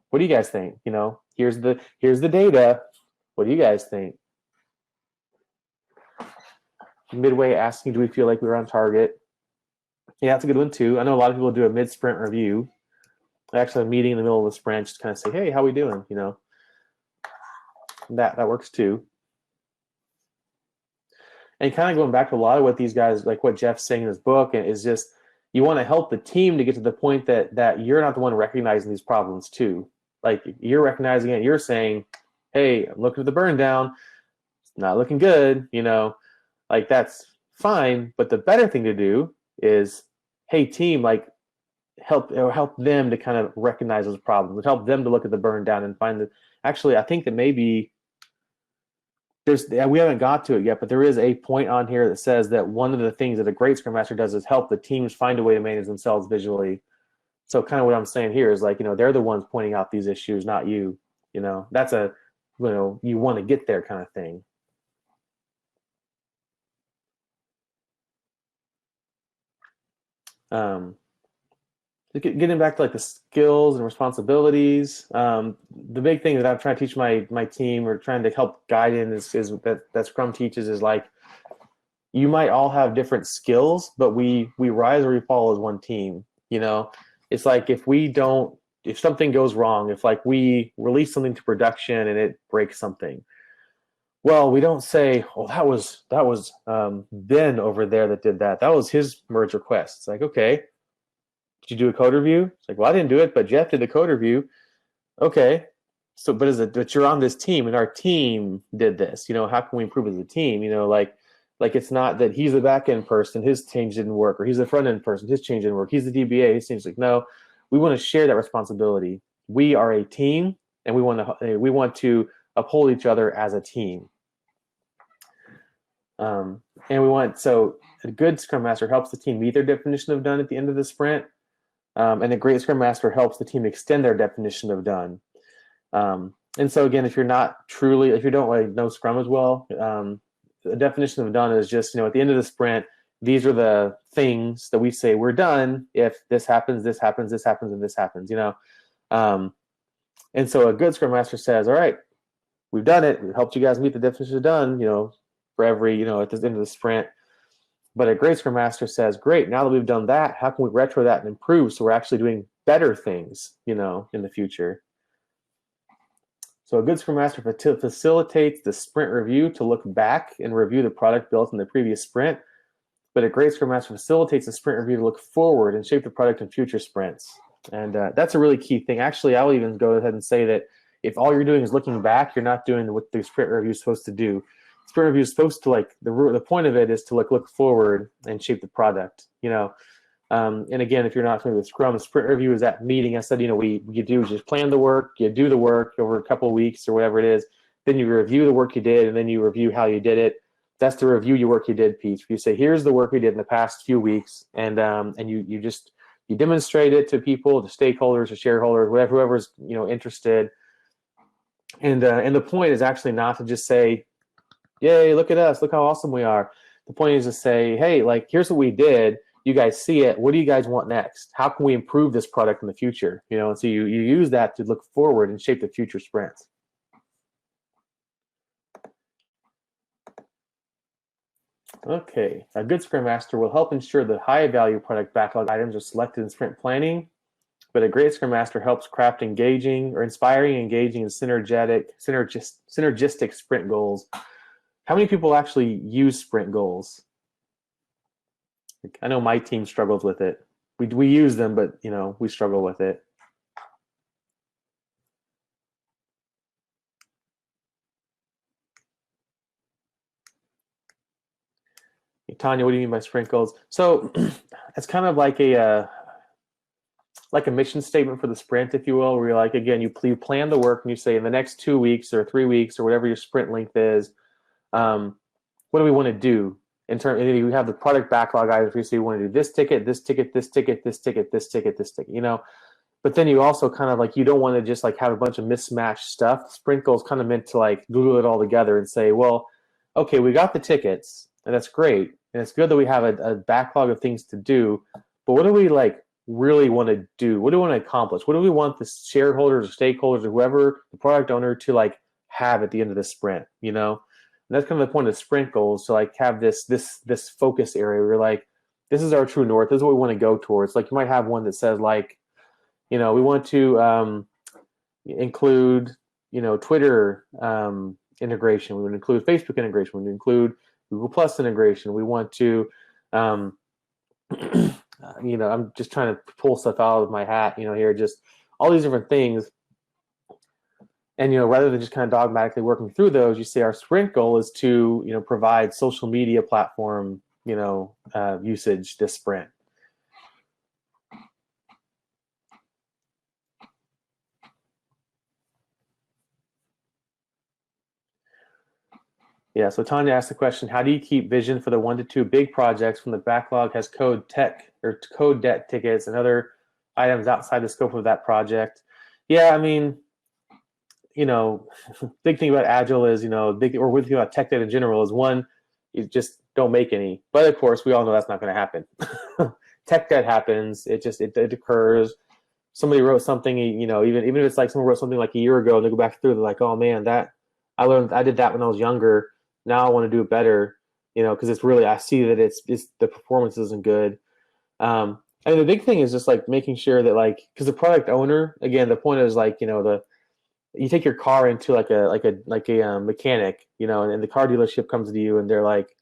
what do you guys think? Here's the data. What do you guys think? Midway asking, do we feel like we're on target? Yeah, that's a good one too. I know a lot of people do a mid-sprint review. Actually, a meeting in the middle of the sprint, just kind of say, hey, how we doing? That works too. And kind of going back to a lot of what these guys, like what Jeff's saying in his book, is just you want to help the team to get to the point that you're not the one recognizing these problems too. Like you're recognizing it, you're saying, hey, I'm looking at the burn down, it's not looking good, like that's fine. But the better thing to do is, hey, team, like help them to kind of recognize those problems, help them to look at the burn down and find that. Actually, I think that maybe we haven't got to it yet, but there is a point on here that says that one of the things that a great Scrum Master does is help the teams find a way to manage themselves visually. So kind of what I'm saying here is like, they're the ones pointing out these issues, not you. That's a, you want to get there kind of thing. Getting back to like the skills and responsibilities, the big thing that I'm trying to teach my team, or trying to help guide in, is that Scrum teaches, is like, you might all have different skills, but we rise or we fall as one team. It's like if something goes wrong, if like we release something to production and it breaks something, well, we don't say, oh, that was Ben over there that did that. That was his merge request. It's like, okay, did you do a code review? It's like, well, I didn't do it, but Jeff did the code review. Okay, so but you're on this team, and our team did this. How can we improve as a team? Like Like, it's not that he's the back end person, his change didn't work, or he's the front end person, his change didn't work. He's the DBA, his change, like, no, we want to share that responsibility. We are a team, and we want to uphold each other as a team. And so a good Scrum Master helps the team meet their definition of done at the end of the sprint. And a great Scrum Master helps the team extend their definition of done. And so again, if you don't like know Scrum as well, the definition of done is just, at the end of the sprint, these are the things that we say we're done if this happens, this happens, this happens, and this happens, And so a good Scrum Master says, all right, we've done it. We've helped you guys meet the definition of done, for every, at the end of the sprint. But a great Scrum Master says, great, now that we've done that, how can we retro that and improve so we're actually doing better things, in the future? So a good Scrum Master facilitates the sprint review to look back and review the product built in the previous sprint. But a great Scrum Master facilitates the sprint review to look forward and shape the product in future sprints. And that's a really key thing. Actually, I'll even go ahead and say that if all you're doing is looking back, you're not doing what the sprint review is supposed to do. Sprint review is supposed to, the point of it is to look forward and shape the product, And again, if you're not familiar with Scrum, a sprint review is that meeting. I said, you do just plan the work, you do the work over a couple of weeks or whatever it is. Then you review the work you did, and then you review how you did it. That's the review your work you did piece. You say, here's the work we did in the past few weeks, and you demonstrate it to people, to stakeholders, to shareholders, whoever's interested. And the point is actually not to just say, yay, look at us, look how awesome we are. The point is to say, hey, here's what we did. You guys see it. What do you guys want next? How can we improve this product in the future? And so you use that to look forward and shape the future sprints. Okay, a good Scrum Master will help ensure the high-value product backlog items are selected in sprint planning, but a great Scrum Master helps craft engaging, and synergistic sprint goals. How many people actually use sprint goals? I know my team struggles with it. We use them, but we struggle with it. Tanya, what do you mean by sprint goals? So it's kind of like a mission statement for the sprint, if you will, where you're like, again, you plan the work and you say in the next 2 weeks or 3 weeks or whatever your sprint length is, what do we want to do? And you have the product backlog items where you say you want to do this ticket, this ticket, this ticket, this ticket, this ticket, this ticket, But then you also kind of you don't want to just have a bunch of mismatched stuff. Sprint goals kind of meant to glue it all together and say, well, okay, we got the tickets, and that's great. And it's good that we have a backlog of things to do, but what do we really want to do? What do we want to accomplish? What do we want the shareholders or stakeholders or whoever, the product owner, to have at the end of the sprint? And that's kind of the point of sprint goals, to have this focus area where you're this is our true north. This is what we want to go towards. You might have one that says we want to include Twitter integration. We would include Facebook integration. We would include Google Plus integration. We want to, I'm just trying to pull stuff out of my hat, here, just all these different things. And, rather than just kind of dogmatically working through those, you say our sprint goal is to, provide social media platform, usage this sprint. Yeah, so Tanya asked the question, how do you keep vision for the 1 to 2 big projects when the backlog has code debt tickets and other items outside the scope of that project? Yeah, I mean, big thing about Agile is, or with about tech debt in general is, one, you just don't make any. But of course, we all know that's not going to happen. Tech debt happens. It occurs. Somebody wrote something, even if it's someone wrote something a year ago and they go back through, they're like, oh man, I did that when I was younger. Now I want to do it better, because it's really, I see that it's the performance isn't good. And the big thing is just making sure that because the product owner, again, the point is you take your car into a mechanic, and the car dealership comes to you and they're like,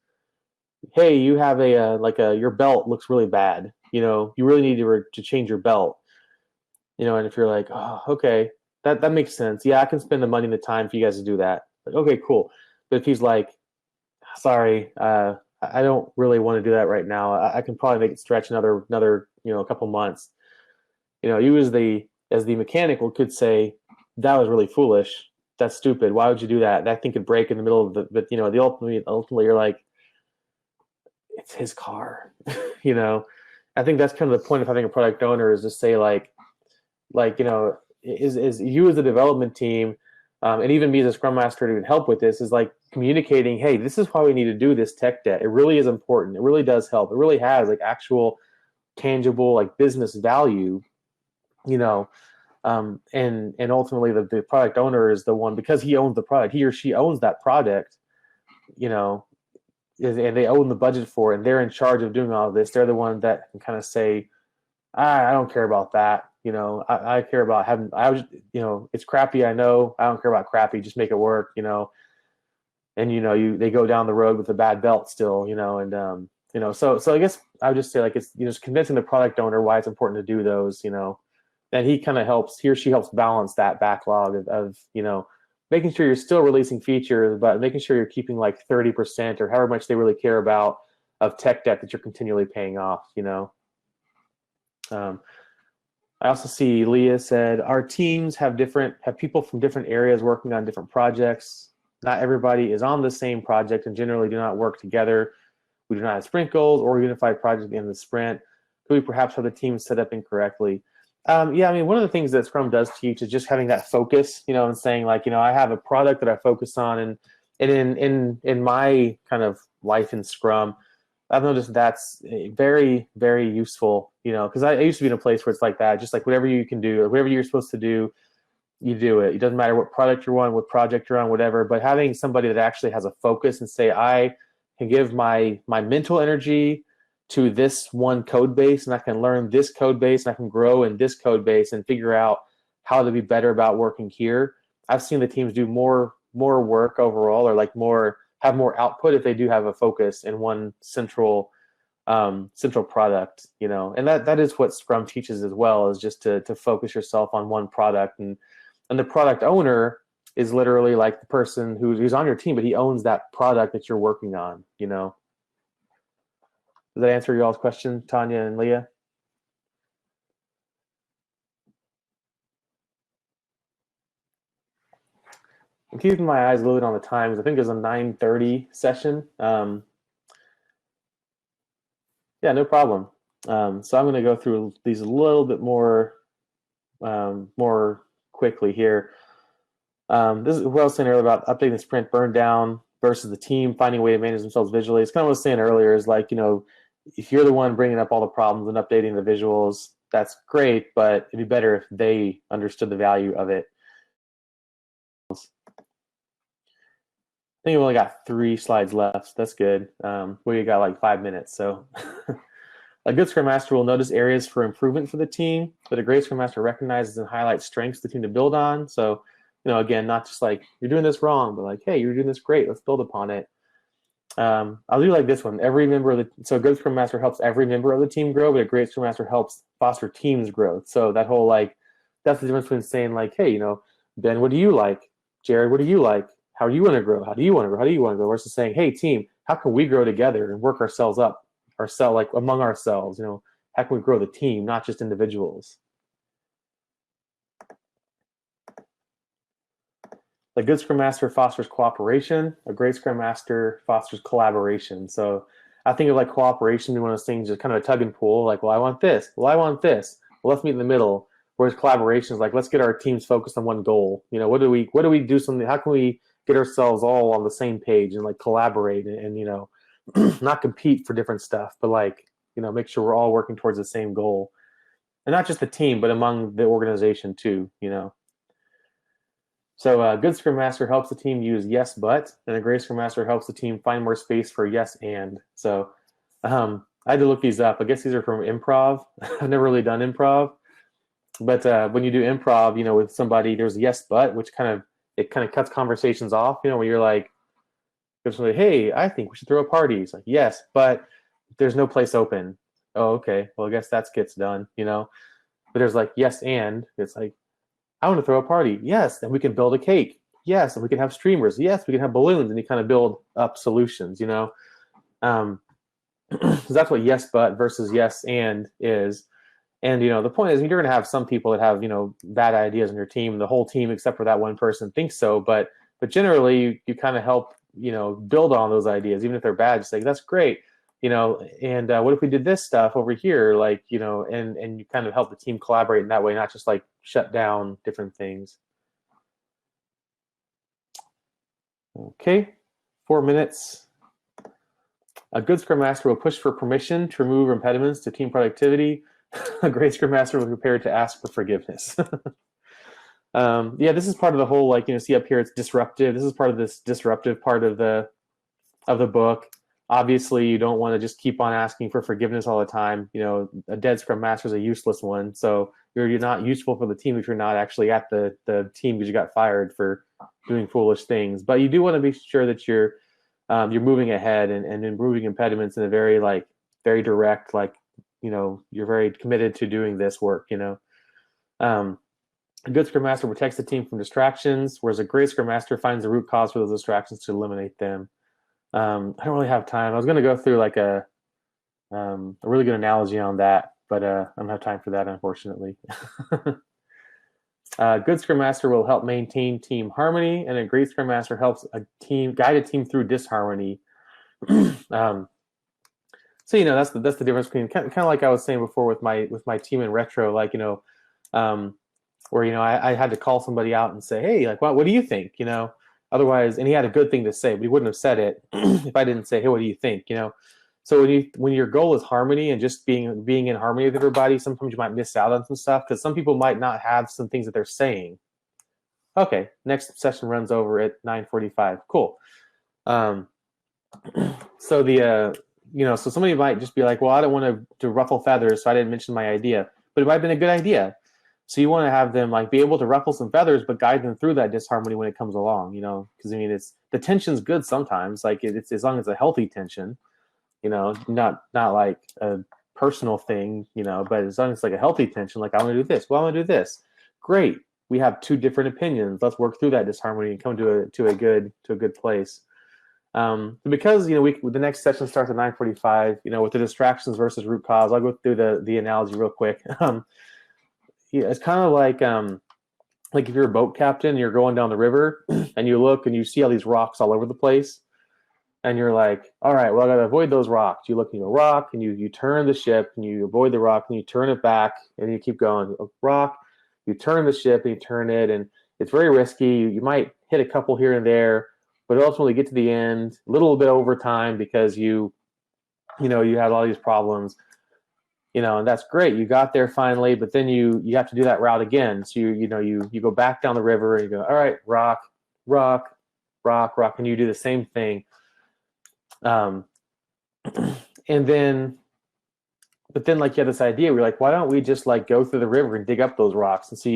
hey, you have your belt looks really bad. You really need to change your belt. And if you're like, oh, okay, that makes sense. Yeah, I can spend the money and the time for you guys to do that. Okay, cool. But if he's like, sorry, I don't really want to do that right now. I can probably make it stretch another a couple months. You as the mechanical could say that was really foolish. That's stupid. Why would you do that? That thing could break in the middle of the. But the ultimately you're like, it's his car. you know, I think that's kind of the point of having a product owner is to say is you as the development team, and even me as a Scrum Master to even help with this is like communicating, hey, this is why we need to do this tech debt. It really is important. It really does help. It really has like actual tangible like business value, and ultimately the product owner is the one, because he owns the product, he or she owns that product, you know, and they own the budget for it, and they're in charge of doing all of this. They're the one that can kind of say, I don't care about that. I care about having, it's crappy. I know. I don't care about crappy. Just make it work, and, they go down the road with a bad belt still, and, so I guess I would just say like, it's, just convincing the product owner why it's important to do those, and he or she helps balance that backlog of making sure you're still releasing features, but making sure you're keeping like 30% or however much they really care about of tech debt that you're continually paying off, I also see Leah said, our teams have people from different areas working on different projects. Not everybody is on the same project and generally do not work together. We do not have sprint goals or unified project at the end of the sprint. Could we perhaps have the team set up incorrectly? Yeah, I mean, one of the things that Scrum does teach is just having that focus, and saying like, I have a product that I focus on, and in my kind of life in Scrum, I've noticed that's very, very useful, because I used to be in a place where it's like that, just like whatever you can do, whatever you're supposed to do, you do it. It doesn't matter what product you're on, what project you're on, whatever, but having somebody that actually has a focus and say, I can give my mental energy to this one code base, and I can learn this code base, and I can grow in this code base and figure out how to be better about working here. I've seen the teams do more work overall, or like have more output if they do have a focus in one central product, and that is what Scrum teaches as well, is just to focus yourself on one product, and the product owner is literally like the person who's on your team, but he owns that product that you're working on, Does that answer y'all's question, Tanya and Leah? I'm keeping my eyes a little bit on the times. I think there's a 9:30 session. Yeah, no problem. So I'm going to go through these a little bit more quickly here. This is what I was saying earlier about updating the sprint burn down versus the team finding a way to manage themselves visually. It's kind of what I was saying earlier, is like, if you're the one bringing up all the problems and updating the visuals, that's great, but it'd be better if they understood the value of it. I think we've only got 3 slides left. That's good. We got like 5 minutes. So a good Scrum Master will notice areas for improvement for the team, but a great Scrum Master recognizes and highlights strengths for the team to build on. So, again, not just like, you're doing this wrong, but like, hey, you're doing this great. Let's build upon it. I'll do like this one. So a good Scrum Master helps every member of the team grow, but a great Scrum Master helps foster teams growth. So that whole that's the difference between saying like, hey, Ben, what do you like? Jared, what do you like? How do you want to grow? How do you want to grow? How do you want to grow? Versus saying, hey, team, how can we grow together and work ourselves up, like among ourselves? How can we grow the team, not just individuals? A good Scrum Master fosters cooperation. A great Scrum Master fosters collaboration. So I think of like cooperation being one of those things, just kind of a tug and pull. Like, well, I want this. Well, I want this. Well, let's meet in the middle. Whereas collaboration is like, let's get our teams focused on one goal. What do we do something? How can we get ourselves all on the same page and like collaborate and not compete for different stuff, but like, make sure we're all working towards the same goal, and not just the team, but among the organization too. So a good Scrum Master helps the team use yes, but, and a great Scrum Master helps the team find more space for yes, and. So I had to look these up. I guess these are from improv. I've never really done improv, but when you do improv, with somebody, there's yes, but, which kind of cuts conversations off, when you're like, hey, I think we should throw a party. It's like, yes, but there's no place open. Oh, okay. Well, I guess that gets done, But there's like, yes, and. It's like, I want to throw a party. Yes, and we can build a cake. Yes, and we can have streamers. Yes, we can have balloons, and you kind of build up solutions, Because that's what yes but versus yes and is. And the point is, you're going to have some people that have bad ideas on your team. The whole team, except for that one person, thinks so. But generally, you kind of help build on those ideas, even if they're bad. Just like, that's great, And what if we did this stuff over here, like and you kind of help the team collaborate in that way, not just like shut down different things. Okay, 4 minutes. A good Scrum Master will push for permission to remove impediments to team productivity. A great Scrum Master will be prepared to ask for forgiveness. Yeah, this is part of the whole, like, see up here, it's disruptive. This is part of this disruptive part of the book. Obviously, you don't want to just keep on asking for forgiveness all the time. A dead Scrum Master is a useless one. So you're not useful for the team if you're not actually at the team because you got fired for doing foolish things. But you do want to be sure that you're moving ahead and removing impediments in a very very direct, like, you're very committed to doing this work. A good Scrum Master protects the team from distractions, whereas a great Scrum Master finds the root cause for those distractions to eliminate them. I don't really have time. I was going to go through like a really good analogy on that, but I don't have time for that, unfortunately. A good Scrum Master will help maintain team harmony, and a great Scrum Master helps guide a team through disharmony. So that's the difference between kind of like I was saying before with my team in retro, like where I had to call somebody out and say, hey, like, what do you think? Otherwise, and he had a good thing to say, but he wouldn't have said it if I didn't say, hey, what do you think? So when your goal is harmony and just being in harmony with everybody, sometimes you might miss out on some stuff because some people might not have some things that they're saying. Okay, next session runs over at 9:45. Cool. So so somebody might just be like, well, I don't want to ruffle feathers, so I didn't mention my idea, but it might have been a good idea. So you want to have them like be able to ruffle some feathers, but guide them through that disharmony when it comes along, because it's the tension's good sometimes, like it's as long as it's a healthy tension, not like a personal thing, but as long as it's like a healthy tension, like I want to do this, well, I want to do this. Great. We have two different opinions. Let's work through that disharmony and come to a good place. Because the next session starts at 9:45. With the distractions versus root cause, I'll go through the analogy real quick. It's kind of like if you're a boat captain, you're going down the river and you look and you see all these rocks all over the place, and you're like, all right, well, I gotta avoid those rocks. You look at a rock and you turn the ship and you avoid the rock and you turn it back and you keep going. Rock, you turn the ship and you turn it, and it's very risky. You might hit a couple here and there, but ultimately get to the end a little bit over time because you had all these problems. And that's great. You got there finally, but then you have to do that route again. So you go back down the river and you go, all right, rock, rock, rock, rock, and you do the same thing. And then, like you had this idea, we're like, why don't we just like go through the river and dig up those rocks? And so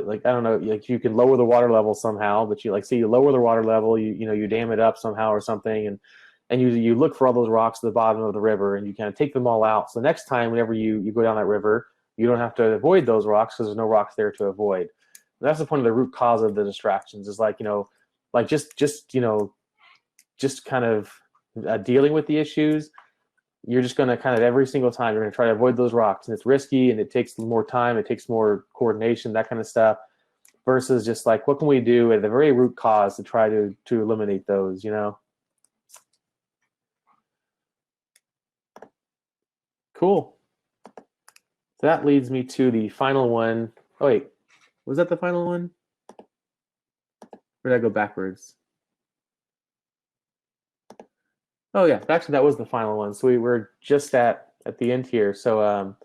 like, I don't know, like you can lower the water level somehow, but you lower the water level, you dam it up somehow or something, and you look for all those rocks at the bottom of the river and you kind of take them all out. So next time, whenever you go down that river, you don't have to avoid those rocks because there's no rocks there to avoid. And that's the point of the root cause of the distractions is like just kind of dealing with the issues. You're just going to kind of every single time you're going to try to avoid those rocks, and it's risky and it takes more time, it takes more coordination, that kind of stuff, versus just like, what can we do at the very root cause to try to eliminate those, Cool. So that leads me to the final one. Oh, wait. Was that the final one? Or did I go backwards? Oh, yeah. Actually, that was the final one. So we were just at the end here. So,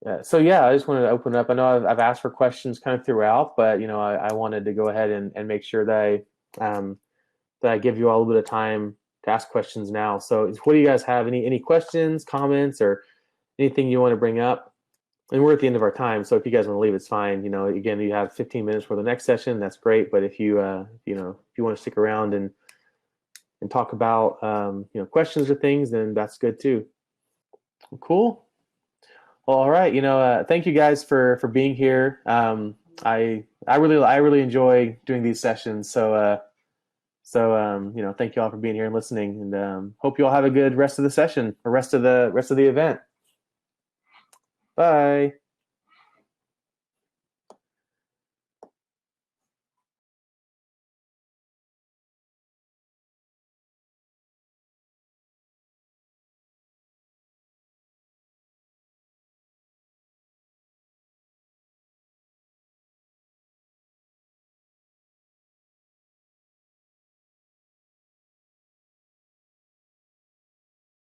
yeah, I just wanted to open up. I know I've asked for questions kind of throughout, but, I wanted to go ahead and make sure that I give you all a little bit of time to ask questions now. So what do you guys have? Any questions, comments, or anything you want to bring up? And we're at the end of our time, so if you guys want to leave, it's fine. Again, you have 15 minutes for the next session. That's great. But if you want to stick around and talk about questions or things, then that's good too. Cool. Well, all right. Thank you guys for being here. I really enjoy doing these sessions. So So thank you all for being here and listening, and hope you all have a good rest of the session, or rest of the event. Bye.